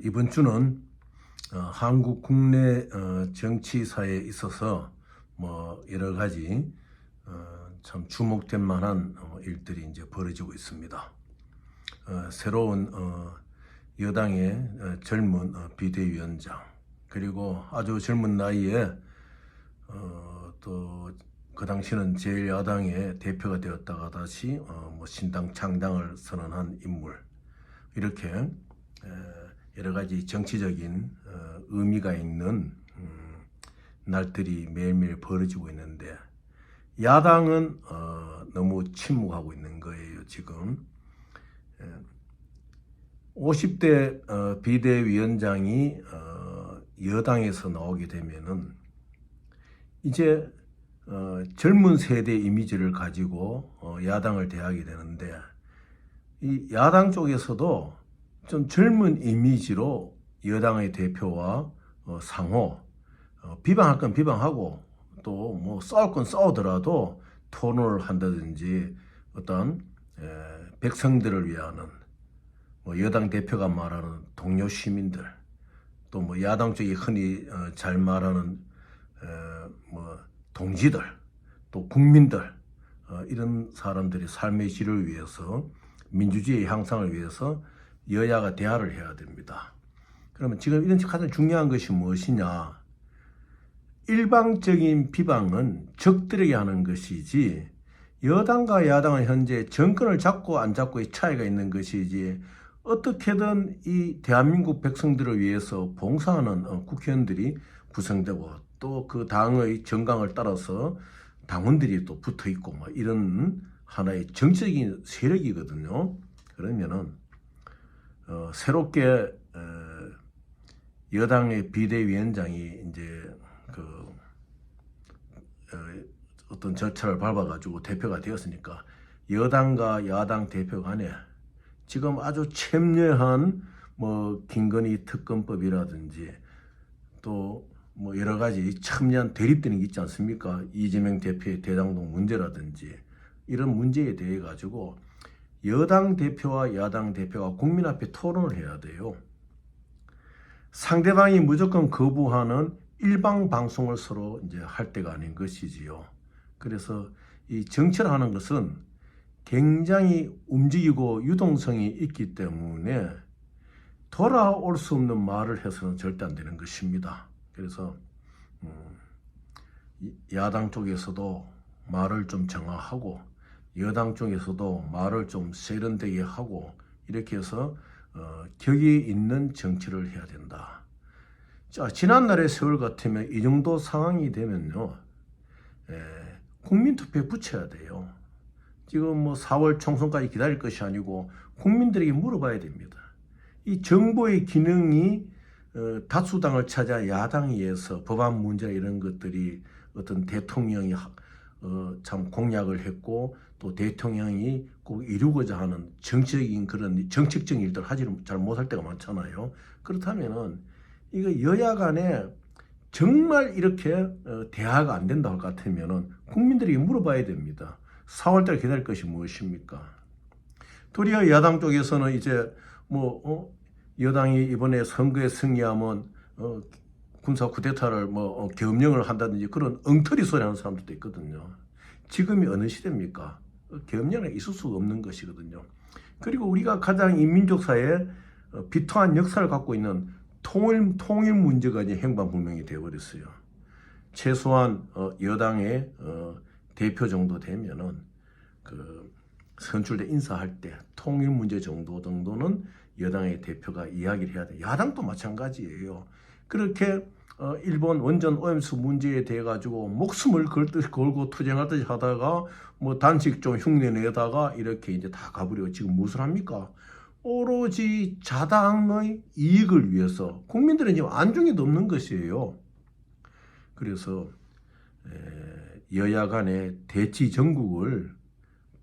이번 주는 한국 국내 정치사에 있어서 뭐 여러 가지 참 주목될 만한 일들이 이제 벌어지고 있습니다. 새로운 여당의 젊은 비대위원장, 그리고 아주 젊은 나이에 또 그 당시는 제1야당의 대표가 되었다가 다시 뭐 신당 창당을 선언한 인물, 이렇게 여러 가지 정치적인 의미가 있는 날들이 매일매일 벌어지고 있는데, 야당은 너무 침묵하고 있는 거예요. 지금 50대 비대위원장이 여당에서 나오게 되면은 이제 젊은 세대 이미지를 가지고 야당을 대하게 되는데, 이 야당 쪽에서도 좀 젊은 이미지로 여당의 대표와 상호 비방할 건 비방하고, 또 뭐 싸울 건 싸우더라도 토론을 한다든지, 어떤 백성들을 위하는 뭐 여당 대표가 말하는 동료 시민들, 또 뭐 야당 쪽이 흔히 잘 말하는 뭐 동지들, 또 국민들, 이런 사람들의 삶의 질을 위해서, 민주주의 향상을 위해서 여야가 대화를 해야 됩니다. 그러면 지금 이런 가장 중요한 것이 무엇이냐? 일방적인 비방은 적들에게 하는 것이지, 여당과 야당은 현재 정권을 잡고 안 잡고의 차이가 있는 것이지, 어떻게든 이 대한민국 백성들을 위해서 봉사하는 국회의원들이 구성되고, 또 그 당의 정강을 따라서 당원들이 또 붙어 있고, 뭐 이런 하나의 정치적인 세력이거든요. 그러면은 새롭게 여당의 비대위원장이 이제 어떤 절차를 밟아가지고 대표가 되었으니까, 여당과 야당 대표 간에 지금 아주 첨예한 뭐 김건희 특검법이라든지, 또 뭐 여러 가지 첨예한 대립되는 게 있지 않습니까? 이재명 대표의 대장동 문제라든지, 이런 문제에 대해 가지고 여당 대표와 야당 대표가 국민 앞에 토론을 해야 돼요. 상대방이 무조건 거부하는 일방 방송을 서로 이제 할 때가 아닌 것이지요. 그래서 이 정치를 하는 것은 굉장히 움직이고 유동성이 있기 때문에 돌아올 수 없는 말을 해서는 절대 안 되는 것입니다. 그래서 야당 쪽에서도 말을 좀 정화하고, 여당 쪽에서도 말을 좀 세련되게 하고, 이렇게 해서 격이 있는 정치를 해야 된다. 자, 지난날의 세월 같으면 이 정도 상황이 되면요, 국민투표에 붙여야 돼요. 지금 뭐 4월 총선까지 기다릴 것이 아니고 국민들에게 물어봐야 됩니다. 이 정보의 기능이 다수당을 찾아 야당에서 법안 문제 이런 것들이, 어떤 대통령이 참 공약을 했고, 또 대통령이 꼭 이루고자 하는 정치적인 그런 정책적인 일들 하지를 잘 못할 때가 많잖아요. 그렇다면은 이거 여야 간에 정말 이렇게 대화가 안 된다 할 것 같으면은 국민들에게 물어봐야 됩니다. 4월달 기다릴 것이 무엇입니까? 도리어 야당 쪽에서는 이제 뭐 여당이 이번에 선거에 승리하면 군사 쿠데타를 뭐 계엄령을 한다든지, 그런 엉터리 소리 하는 사람들도 있거든요. 지금이 어느 시대입니까? 계엄령은 있을 수가 없는 것이거든요. 그리고 우리가 가장 이 민족 사회에 비통한 역사를 갖고 있는 통일 문제가 이제 행방불명이 되어버렸어요. 최소한 여당의 대표 정도 되면은 선출돼 인사할 때 통일 문제 정도는 여당의 대표가 이야기를 해야 돼요. 야당도 마찬가지예요. 그렇게 일본 원전 오염수 문제에 대해 가지고 목숨을 걸고 투쟁하듯이 하다가 뭐 단식 좀 흉내내다가 이렇게 이제 다 가버리고, 지금 무엇을 합니까? 오로지 자당의 이익을 위해서 국민들은 지금 안중에도 없는 것이에요. 그래서 여야 간의 대치 정국을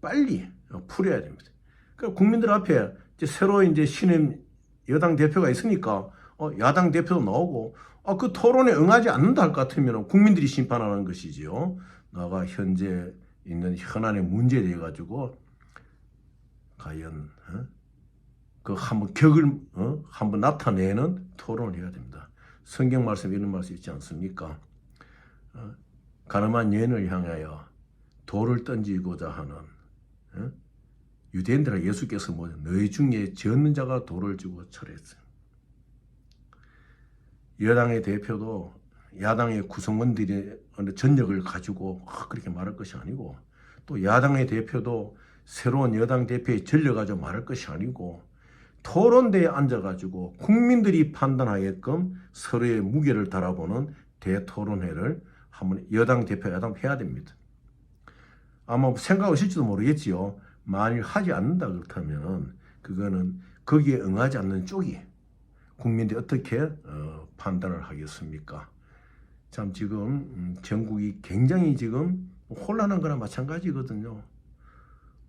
빨리 풀어야 됩니다. 그러니까 국민들 앞에 이제 새로 이제 신임 여당 대표가 있으니까 야당 대표도 나오고, 그 토론에 응하지 않는다 할 것 같으면 국민들이 심판하는 것이지요. 나가 현재 있는 현안의 문제에 대해 가지고 과연 그 한번 격을 한번 나타내는 토론을 해야 됩니다. 성경 말씀 이런 말씀 있지 않습니까? 가늠한 여인을 향하여 돌을 던지고자 하는 유대인들에게 예수께서 뭐 너희 중에 죄 없는 자가 돌을 주고 철했어요. 여당의 대표도 야당의 구성원들의 어느 전력을 가지고 그렇게 말할 것이 아니고, 또 야당의 대표도 새로운 여당 대표의 전력을 가지고 말할 것이 아니고, 토론대에 앉아가지고 국민들이 판단하게끔 서로의 무게를 달아보는 대토론회를 한번 여당 대표, 야당 해야 됩니다. 아마 생각하실지도 모르겠지요. 만일 하지 않는다 그렇다면 그거는 거기에 응하지 않는 쪽이 국민들이 어떻게 판단을 하겠습니까? 참 지금 전국이 굉장히 지금 혼란한 거나 마찬가지거든요.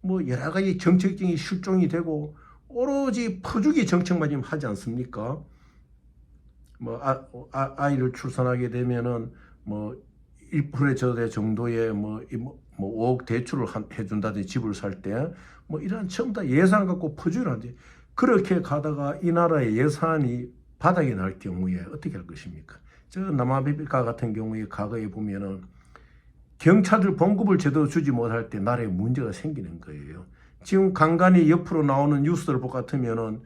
뭐 여러 가지 정책적인 실종이 되고 오로지 퍼주기 정책만 지금 하지 않습니까? 뭐 아이를 출산하게 되면은 뭐 1%의 저대 정도의 뭐 5억 대출을 해준다든지 집을 살 때 뭐 이런 전부 다 예산 갖고 퍼주기를 하는데, 그렇게 가다가 이 나라의 예산이 바닥에 날 경우에 어떻게 할 것입니까? 저 남아프리카 같은 경우에 과거에 보면은 경찰들 봉급을 제대로 주지 못할 때 나라에 문제가 생기는 거예요. 지금 간간히 옆으로 나오는 뉴스를 볼 것 같으면은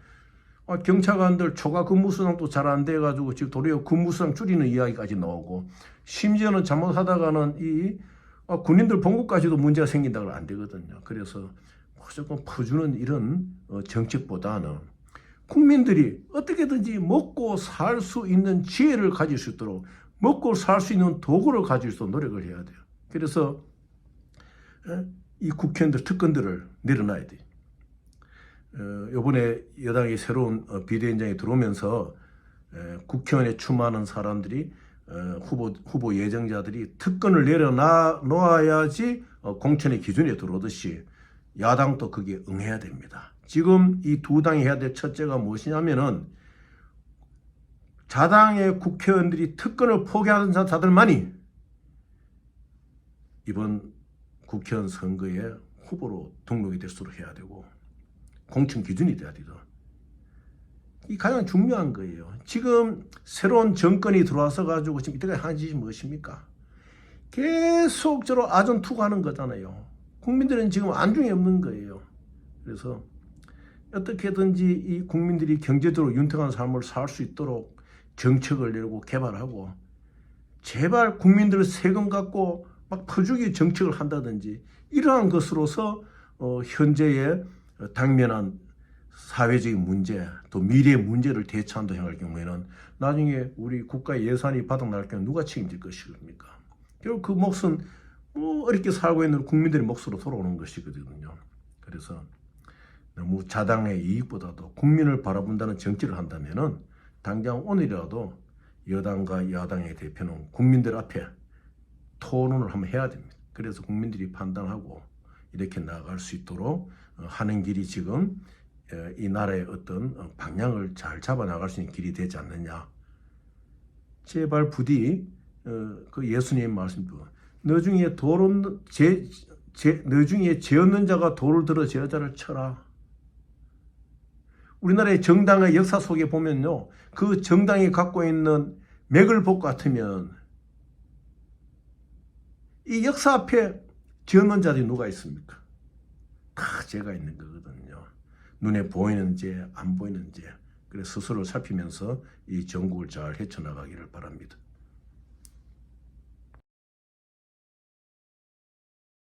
경찰관들 초과 근무수당도 잘 안 돼가지고 지금 도리어 근무수당 줄이는 이야기까지 나오고, 심지어는 잘못하다가는 이 군인들 봉급까지도 문제가 생긴다고 안 되거든요. 그래서 무조건 퍼주는 이런 정책보다는 국민들이 어떻게든지 먹고 살 수 있는 지혜를 가질 수 있도록, 먹고 살 수 있는 도구를 가질 수 있도록 노력을 해야 돼요. 그래서 이 국회의원들 특권들을 내려놔야 돼요. 이번에 여당이 새로운 비대위원장이 들어오면서 국회의원에 출마하는 사람들이 후보 예정자들이 특권을 내려놓아야지 공천의 기준에 들어오듯이 야당도 거기에 응해야 됩니다. 지금 이 두 당이 해야 될 첫째가 무엇이냐면은 자당의 국회의원들이 특권을 포기하는 자들만이 이번 국회의원 선거에 후보로 등록이 될 수 있도록 해야 되고, 공천 기준이 돼야 되죠. 이 가장 중요한 거예요. 지금 새로운 정권이 들어와서 가지고 지금 이때까지 한 짓이 무엇입니까? 계속적으로 아전투구하는 거잖아요. 국민들은 지금 안중에 없는 거예요. 그래서 어떻게든지 이 국민들이 경제적으로 윤택한 삶을 살 수 있도록 정책을 내고 개발하고, 제발 국민들 세금 갖고 막 퍼주기 정책을 한다든지 이러한 것으로서 현재의 당면한 사회적인 문제, 또 미래의 문제를 대처한다 생각할 경우에는 나중에 우리 국가의 예산이 바닥날 경우 누가 책임질 것입니까? 결국 그 몫은 어렵게 살고 있는 국민들의 몫으로 돌아오는 것이거든요. 그래서 너무 자당의 이익보다도 국민을 바라본다는 정치를 한다면은 당장 오늘이라도 여당과 야당의 대표는 국민들 앞에 토론을 한번 해야 됩니다. 그래서 국민들이 판단하고 이렇게 나아갈 수 있도록 하는 길이 지금 이 나라의 어떤 방향을 잘 잡아 나갈 수 있는 길이 되지 않느냐. 제발 부디 그 예수님 말씀도 너 중에 너 중에 죄 없는 자가 돌을 들어 제 여자를 쳐라. 우리나라의 정당의 역사 속에 보면요, 그 정당이 갖고 있는 맥을 볼 것 같으면 이 역사 앞에 죄 없는 자들이 누가 있습니까? 다 죄가 있는 거거든요. 눈에 보이는 죄, 안 보이는 죄. 그래서 스스로를 살피면서 이 전국을 잘 헤쳐나가기를 바랍니다.